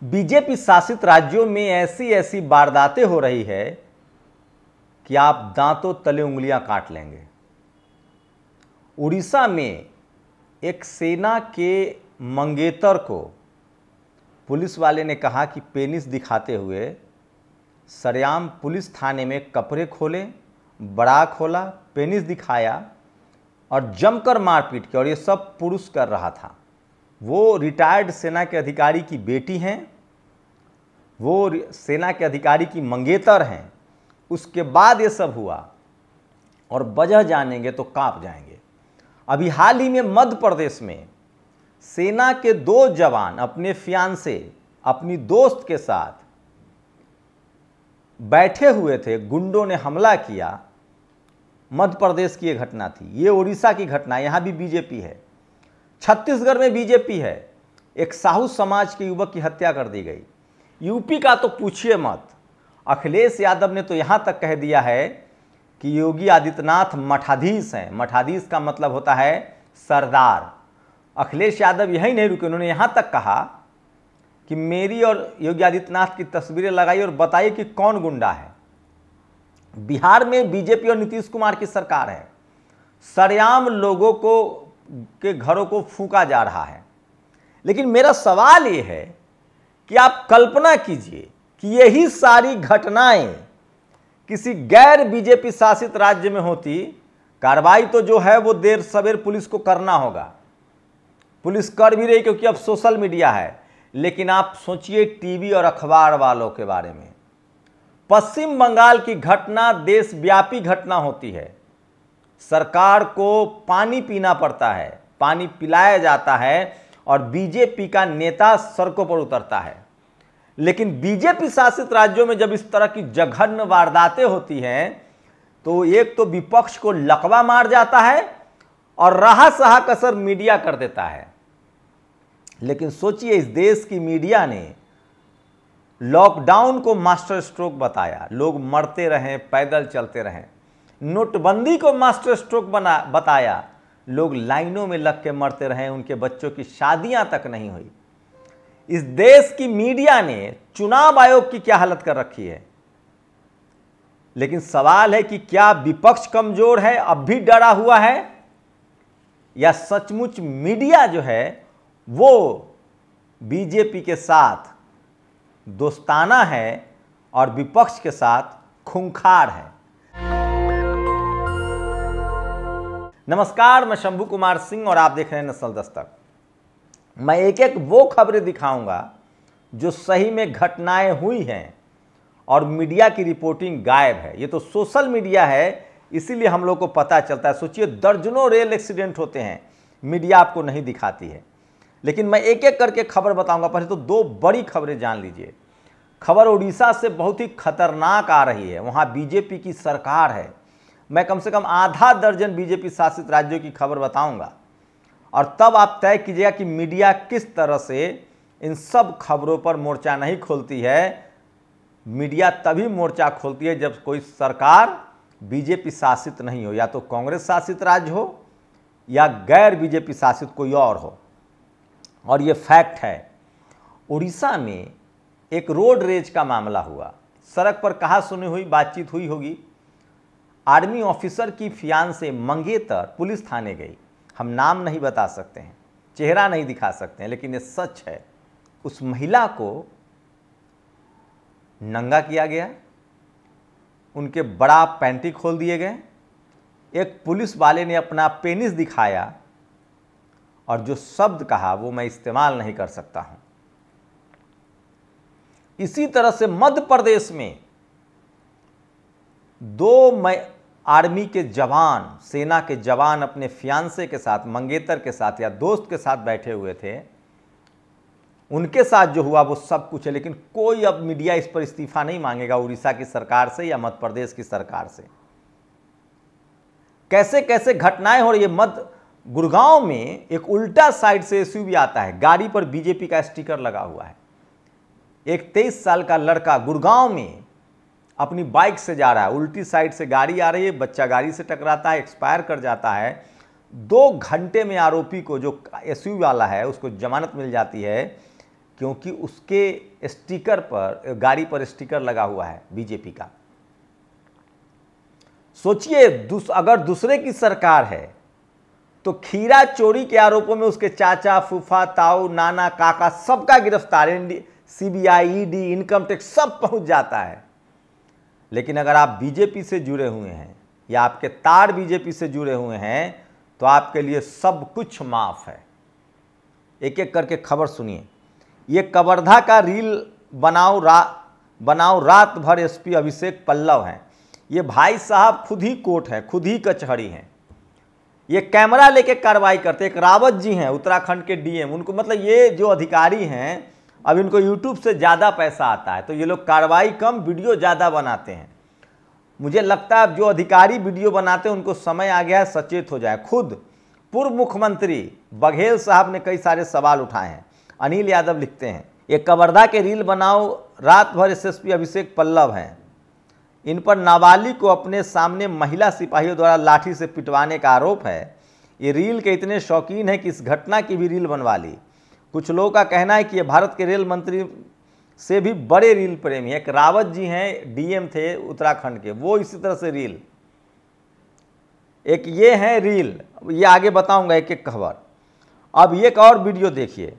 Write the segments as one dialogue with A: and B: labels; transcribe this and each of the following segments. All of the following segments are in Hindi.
A: बीजेपी शासित राज्यों में ऐसी ऐसी वारदातें हो रही है कि आप दांतों तले उंगलियां काट लेंगे। उड़ीसा में एक सेना के मंगेतर को पुलिस वाले ने कहा कि पेनिस दिखाते हुए सरेआम पुलिस थाने में कपड़े खोले, बड़ा खोला, पेनिस दिखाया और जमकर मारपीट की। और ये सब पुरुष कर रहा था। वो रिटायर्ड सेना के अधिकारी की बेटी हैं, वो सेना के अधिकारी की मंगेतर हैं। उसके बाद ये सब हुआ और वजह जानेंगे तो कांप जाएंगे। अभी हाल ही में मध्य प्रदेश में सेना के 2 जवान अपने फियांसे, अपनी दोस्त के साथ बैठे हुए थे, गुंडों ने हमला किया। मध्य प्रदेश की ये घटना थी। ये उड़ीसा की घटना, यहां भी बीजेपी है। छत्तीसगढ़ में बीजेपी है। एक साहू समाज के युवक की हत्या कर दी गई। यूपी का तो पूछिए मत। अखिलेश यादव ने तो यहां तक कह दिया है कि योगी आदित्यनाथ मठाधीश हैं। मठाधीश का मतलब होता है सरदार। अखिलेश यादव यही नहीं रुके, उन्होंने यहां तक कहा कि मेरी और योगी आदित्यनाथ की तस्वीरें लगाई और बताइए कि कौन गुंडा है। बिहार में बीजेपी और नीतीश कुमार की सरकार है। सरेआम लोगों को के घरों को फूंका जा रहा है। लेकिन मेरा सवाल यह है कि आप कल्पना कीजिए कि यही सारी घटनाएं किसी गैर बीजेपी शासित राज्य में होती। कार्रवाई तो जो है वो देर सवेर पुलिस को करना होगा। पुलिस कर भी रही क्योंकि अब सोशल मीडिया है। लेकिन आप सोचिए टीवी और अखबार वालों के बारे में। पश्चिम बंगाल की घटना देशव्यापी घटना होती है। सरकार को पानी पीना पड़ता है, पानी पिलाया जाता है और बीजेपी का नेता सड़कों पर उतरता है। लेकिन बीजेपी शासित राज्यों में जब इस तरह की जघन्य वारदातें होती हैं तो एक तो विपक्ष को लकवा मार जाता है और रहा सहा कसर मीडिया कर देता है। लेकिन सोचिए, इस देश की मीडिया ने लॉकडाउन को मास्टर स्ट्रोक बताया। लोग मरते रहें, पैदल चलते रहें। नोटबंदी को मास्टर स्ट्रोक बताया। लोग लाइनों में लग के मरते रहे, उनके बच्चों की शादियां तक नहीं हुई। इस देश की मीडिया ने चुनाव आयोग की क्या हालत कर रखी है। लेकिन सवाल है कि क्या विपक्ष कमजोर है, अब भी डरा हुआ है, या सचमुच मीडिया जो है वो बीजेपी के साथ दोस्ताना है और विपक्ष के साथ खूंखार है। नमस्कार, मैं शंभू कुमार सिंह और आप देख रहे हैं नस्ल दस्तक। मैं एक एक वो खबरें दिखाऊंगा जो सही में घटनाएं हुई हैं और मीडिया की रिपोर्टिंग गायब है। ये तो सोशल मीडिया है, इसीलिए हम लोग को पता चलता है। सोचिए, दर्जनों रेल एक्सीडेंट होते हैं, मीडिया आपको नहीं दिखाती है। लेकिन मैं एक एक करके खबर बताऊंगा। पहले तो 2 बड़ी खबरें जान लीजिए। खबर उड़ीसा से बहुत ही खतरनाक आ रही है। वहां बीजेपी की सरकार है। मैं कम से कम आधा दर्जन बीजेपी शासित राज्यों की खबर बताऊंगा और तब आप तय कीजिएगा कि मीडिया किस तरह से इन सब खबरों पर मोर्चा नहीं खोलती है। मीडिया तभी मोर्चा खोलती है जब कोई सरकार बीजेपी शासित नहीं हो, या तो कांग्रेस शासित राज्य हो या गैर बीजेपी शासित कोई और हो। और ये फैक्ट है। उड़ीसा में एक रोड रेज का मामला हुआ। सड़क पर कहा सुनी हुई बातचीत हुई होगी। आर्मी ऑफिसर की फियांसे मंगेतर पुलिस थाने गई। हम नाम नहीं बता सकते हैं, चेहरा नहीं दिखा सकते हैं, लेकिन ये सच है। उस महिला को नंगा किया गया, उनके बड़ा पैंटी खोल दिए गए। एक पुलिस वाले ने अपना पेनिस दिखाया और जो शब्द कहा वो मैं इस्तेमाल नहीं कर सकता हूं। इसी तरह से मध्य प्रदेश में 2 आर्मी के जवान, सेना के जवान अपने फियांसे के साथ, मंगेतर के साथ या दोस्त के साथ बैठे हुए थे। उनके साथ जो हुआ वो सब कुछ है। लेकिन कोई अब मीडिया इस पर इस्तीफा नहीं मांगेगा उड़ीसा की सरकार से या मध्य प्रदेश की सरकार से। कैसे कैसे घटनाएं हो रही है। मध्य गुड़गांव में एक उल्टा साइड से एसयूवी आता है, गाड़ी पर बीजेपी का स्टिकर लगा हुआ है। एक 23 साल का लड़का गुड़गांव में अपनी बाइक से जा रहा है, उल्टी साइड से गाड़ी आ रही है, बच्चा गाड़ी से टकराता है, एक्सपायर कर जाता है। 2 घंटे में आरोपी को, जो एसयूवी वाला है, उसको जमानत मिल जाती है क्योंकि उसके स्टिकर पर, गाड़ी पर स्टिकर लगा हुआ है बीजेपी का। सोचिए अगर दूसरे की सरकार है तो खीरा चोरी के आरोपों में उसके चाचा, फूफा, ताऊ, नाना, काका सबका गिरफ्तार, सीबीआई, ईडी, इनकम टैक्स सब पहुंच जाता है। लेकिन अगर आप बीजेपी से जुड़े हुए हैं या आपके तार बीजेपी से जुड़े हुए हैं तो आपके लिए सब कुछ माफ है। एक एक करके खबर सुनिए। ये कवर्धा का रील बनाओ रात भर एसपी अभिषेक पल्लव हैं। ये भाई साहब खुद ही कोर्ट हैं, खुद ही कचहरी हैं। ये कैमरा लेके कार्रवाई करते। एक रावत जी हैं उत्तराखंड के डीएम, उनको मतलब ये जो अधिकारी हैं अब इनको यूट्यूब से ज़्यादा पैसा आता है तो ये लोग कार्रवाई कम, वीडियो ज़्यादा बनाते हैं। मुझे लगता है अब जो अधिकारी वीडियो बनाते हैं उनको समय आ गया है सचेत हो जाए। खुद पूर्व मुख्यमंत्री बघेल साहब ने कई सारे सवाल उठाए हैं। अनिल यादव लिखते हैं, ये कवर्धा के रील बनाओ रात भर एसएसपी अभिषेक पल्लव हैं। इन पर नाबालिग को अपने सामने महिला सिपाहियों द्वारा लाठी से पिटवाने का आरोप है। ये रील के इतने शौकीन हैं कि इस घटना की भी रील बनवा ली। कुछ लोगों का कहना है कि ये भारत के रेल मंत्री से भी बड़े रील प्रेमी हैं। एक रावत जी हैं, डीएम थे उत्तराखंड के, वो इसी तरह से रील, एक ये है रील, ये आगे बताऊंगा एक एक खबर। अब ये एक और वीडियो देखिए।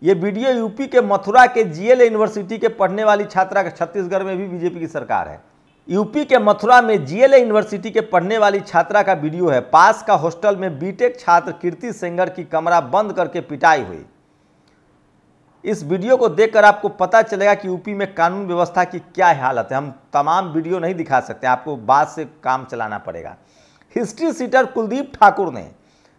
A: ये वीडियो यूपी के मथुरा के जीएल यूनिवर्सिटी के पढ़ने वाली छात्रा का, छत्तीसगढ़ में भी बीजेपी की सरकार है। यूपी के मथुरा में जीएल यूनिवर्सिटी के पढ़ने वाली छात्रा का वीडियो है। पास का हॉस्टल में बीटेक छात्र कीर्ति सेंगर की कमरा बंद करके पिटाई हुई। इस वीडियो को देखकर आपको पता चलेगा कि यूपी में कानून व्यवस्था की क्या हालत है। हम तमाम वीडियो नहीं दिखा सकते, आपको बात से काम चलाना पड़ेगा। हिस्ट्री सीटर कुलदीप ठाकुर ने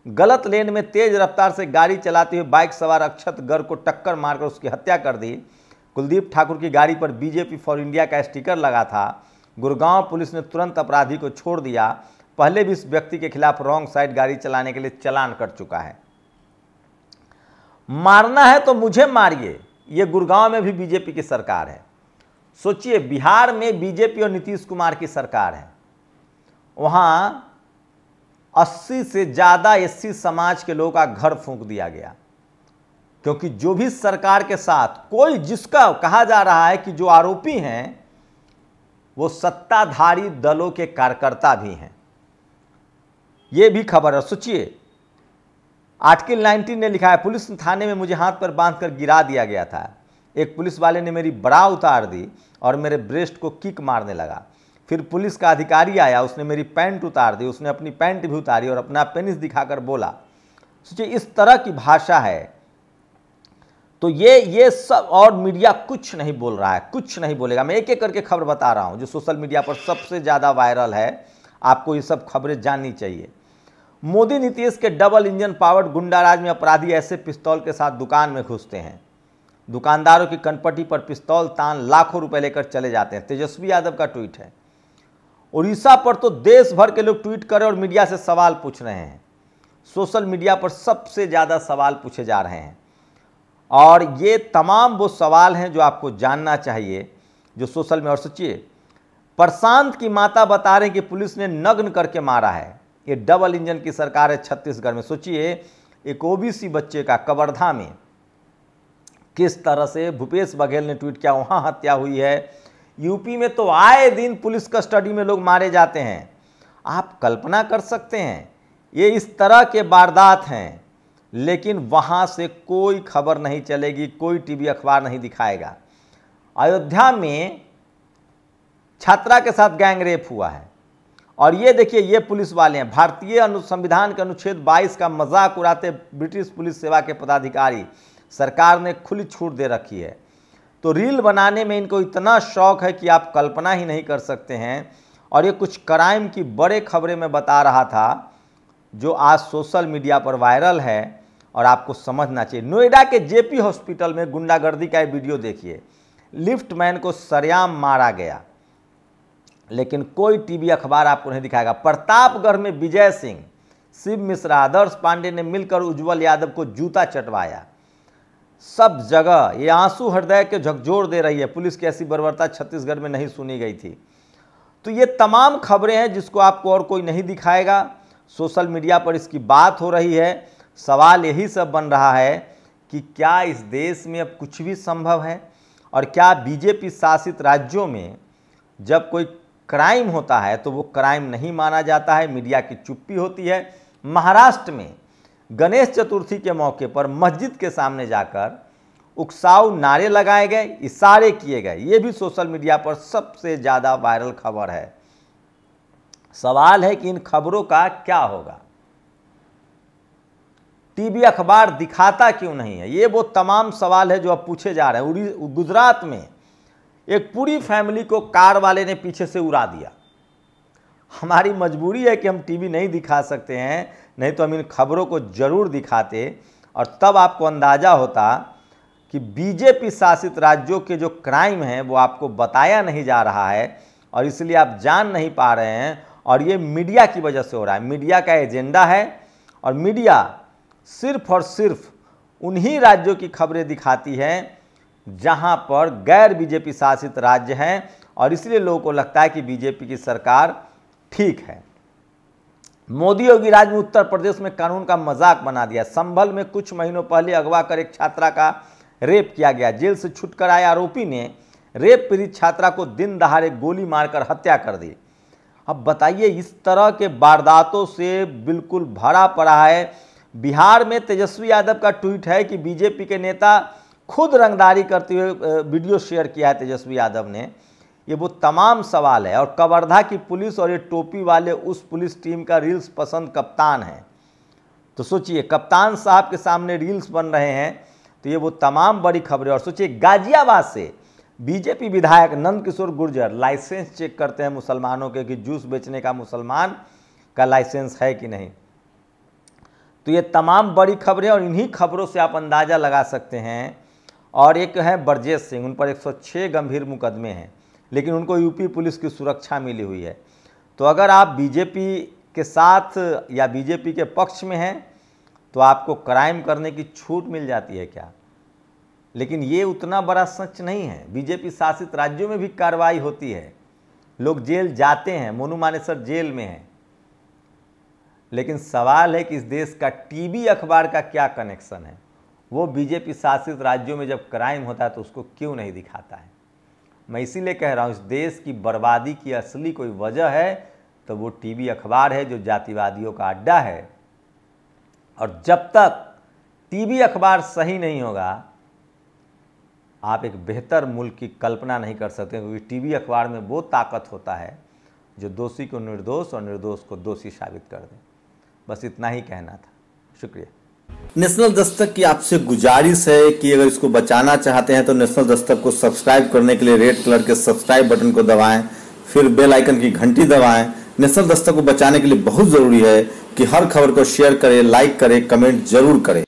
A: गलत लेन में तेज रफ्तार से गाड़ी चलाते हुए बाइक सवार अक्षत गर्ग को टक्कर मारकर उसकी हत्या कर दी। कुलदीप ठाकुर की गाड़ी पर बीजेपी फॉर इंडिया का स्टिकर लगा था। गुड़गांव पुलिस ने तुरंत अपराधी को छोड़ दिया। पहले भी इस व्यक्ति के खिलाफ रॉन्ग साइड गाड़ी चलाने के लिए चालान कर चुका है। मारना है तो मुझे मारिए, ये गुड़गांव में भी बीजेपी की सरकार है। सोचिए बिहार में बीजेपी और नीतीश कुमार की सरकार है, वहां 80 से ज़्यादा एससी समाज के लोगों का घर फूंक दिया गया। क्योंकि जो भी सरकार के साथ कोई, जिसका कहा जा रहा है कि जो आरोपी हैं वो सत्ताधारी दलों के कार्यकर्ता भी हैं। ये भी खबर है। सोचिए आर्टिकल 19 ने लिखा है, पुलिस थाने में मुझे हाथ पर बांधकर गिरा दिया गया था। एक पुलिस वाले ने मेरी ब्रा उतार दी और मेरे ब्रेस्ट को किक मारने लगा। फिर पुलिस का अधिकारी आया, उसने मेरी पैंट उतार दी, उसने अपनी पैंट भी उतारी और अपना पेनिस दिखाकर बोला। सोचिए इस तरह की भाषा है। तो ये सब, और मीडिया कुछ नहीं बोल रहा है, कुछ नहीं बोलेगा। मैं एक एक करके खबर बता रहा हूं जो सोशल मीडिया पर सबसे ज़्यादा वायरल है। आपको ये सब खबरें जाननी चाहिए। मोदी नीतीश के डबल इंजन पावर्ड गुंडाराज में अपराधी ऐसे पिस्तौल के साथ दुकान में घुसते हैं, दुकानदारों की कनपटी पर पिस्तौल तान लाखों रुपए लेकर चले जाते हैं। तेजस्वी यादव का ट्वीट है। उड़ीसा पर तो देश भर के लोग ट्वीट कर और मीडिया से सवाल पूछ रहे हैं। सोशल मीडिया पर सबसे ज़्यादा सवाल पूछे जा रहे हैं और ये तमाम वो सवाल हैं जो आपको जानना चाहिए जो सोशल में। और सोचिए प्रशांत की माता बता रहे हैं कि पुलिस ने नग्न करके मारा है। ये डबल इंजन की सरकार है छत्तीसगढ़ में। सोचिए एक ओबीसी बच्चे का कवर्धा में किस तरह से भूपेश बघेल ने ट्वीट किया, वहाँ हत्या हुई है। यूपी में तो आए दिन पुलिस कस्टडी में लोग मारे जाते हैं। आप कल्पना कर सकते हैं ये इस तरह के वारदात हैं, लेकिन वहाँ से कोई खबर नहीं चलेगी, कोई टीवी अखबार नहीं दिखाएगा। अयोध्या में छात्रा के साथ गैंगरेप हुआ है और ये देखिए ये पुलिस वाले हैं। भारतीय संविधान के अनुच्छेद 22 का मजाक उड़ाते ब्रिटिश पुलिस सेवा के पदाधिकारी, सरकार ने खुली छूट दे रखी है। तो रील बनाने में इनको इतना शौक है कि आप कल्पना ही नहीं कर सकते हैं। और ये कुछ क्राइम की बड़े खबरें मैं बता रहा था जो आज सोशल मीडिया पर वायरल है और आपको समझना चाहिए। नोएडा के जेपी हॉस्पिटल में गुंडागर्दी का एक वीडियो देखिए। लिफ्ट मैन को सरेआम मारा गया, लेकिन कोई टीवी अखबार आपको नहीं दिखाएगा। प्रतापगढ़ में विजय सिंह, शिव मिश्रा, आदर्श पांडे ने मिलकर उज्जवल यादव को जूता चटवाया। सब जगह ये आंसू हृदय के झकझोर दे रही है। पुलिस की ऐसी बर्बरता छत्तीसगढ़ में नहीं सुनी गई थी। तो ये तमाम खबरें हैं जिसको आपको और कोई नहीं दिखाएगा। सोशल मीडिया पर इसकी बात हो रही है। सवाल यही सब बन रहा है कि क्या इस देश में अब कुछ भी संभव है, और क्या बीजेपी शासित राज्यों में जब कोई क्राइम होता है तो वो क्राइम नहीं माना जाता है, मीडिया की चुप्पी होती है। महाराष्ट्र में गणेश चतुर्थी के मौके पर मस्जिद के सामने जाकर उकसाऊ नारे लगाए गए, इशारे किए गए। ये भी सोशल मीडिया पर सबसे ज़्यादा वायरल खबर है। सवाल है कि इन खबरों का क्या होगा, टीवी अखबार दिखाता क्यों नहीं है? ये वो तमाम सवाल है जो अब पूछे जा रहे हैं। गुजरात में एक पूरी फैमिली को कार वाले ने पीछे से उड़ा दिया। हमारी मजबूरी है कि हम टीवी नहीं दिखा सकते हैं, नहीं तो हम इन खबरों को जरूर दिखाते, और तब आपको अंदाज़ा होता कि बीजेपी शासित राज्यों के जो क्राइम हैं वो आपको बताया नहीं जा रहा है, और इसलिए आप जान नहीं पा रहे हैं। और ये मीडिया की वजह से हो रहा है। मीडिया का एजेंडा है, और मीडिया सिर्फ और सिर्फ उन्हीं राज्यों की खबरें दिखाती है जहां पर गैर बीजेपी शासित राज्य हैं, और इसलिए लोगों को लगता है कि बीजेपी की सरकार ठीक है। मोदी योगी राज में उत्तर प्रदेश में कानून का मजाक बना दिया। संभल में कुछ महीनों पहले अगवा कर एक छात्रा का रेप किया गया। जेल से छूटकर आए आरोपी ने रेप पीड़ित छात्रा को दिन दहाड़े गोली मारकर हत्या कर दी। अब बताइए, इस तरह के वारदातों से बिल्कुल भरा पड़ा है। बिहार में तेजस्वी यादव का ट्वीट है कि बीजेपी के नेता खुद रंगदारी करते हुए वीडियो शेयर किया है तेजस्वी यादव ने। ये वो तमाम सवाल है। और कवर्धा की पुलिस और ये टोपी वाले उस पुलिस टीम का रील्स पसंद कप्तान है। तो सोचिए, कप्तान साहब के सामने रील्स बन रहे हैं। तो ये वो तमाम बड़ी खबरें। और सोचिए, गाजियाबाद से बीजेपी विधायक नंदकिशोर गुर्जर लाइसेंस चेक करते हैं मुसलमानों के कि जूस बेचने का मुसलमान का लाइसेंस है कि नहीं। तो ये तमाम बड़ी खबरें, और इन्हीं खबरों से आप अंदाज़ा लगा सकते हैं। और एक है ब्रजेश सिंह, उन पर 106 गंभीर मुकदमे हैं, लेकिन उनको यूपी पुलिस की सुरक्षा मिली हुई है। तो अगर आप बीजेपी के साथ या बीजेपी के पक्ष में हैं तो आपको क्राइम करने की छूट मिल जाती है क्या? लेकिन ये उतना बड़ा सच नहीं है। बीजेपी शासित राज्यों में भी कार्रवाई होती है, लोग जेल जाते हैं। मोनू मानेसर जेल में है। लेकिन सवाल है कि इस देश का टीवी अखबार का क्या कनेक्शन है? वो बीजेपी शासित राज्यों में जब क्राइम होता है तो उसको क्यों नहीं दिखाता है? मैं इसीलिए कह रहा हूँ, इस देश की बर्बादी की असली कोई वजह है तो वो टीवी अखबार है, जो जातिवादियों का अड्डा है। और जब तक टीवी अखबार सही नहीं होगा, आप एक बेहतर मुल्क की कल्पना नहीं कर सकते, क्योंकि टीवी अखबार में वो ताकत होता है जो दोषी को निर्दोष और निर्दोष को दोषी साबित कर दे। बस इतना ही कहना था। शुक्रिया।
B: नेशनल दस्तक की आपसे गुजारिश है कि अगर इसको बचाना चाहते हैं तो नेशनल दस्तक को सब्सक्राइब करने के लिए रेड कलर के सब्सक्राइब बटन को दबाएं, फिर बेल आइकन की घंटी दबाएं। नेशनल दस्तक को बचाने के लिए बहुत जरूरी है कि हर खबर को शेयर करें, लाइक करें, कमेंट जरूर करें।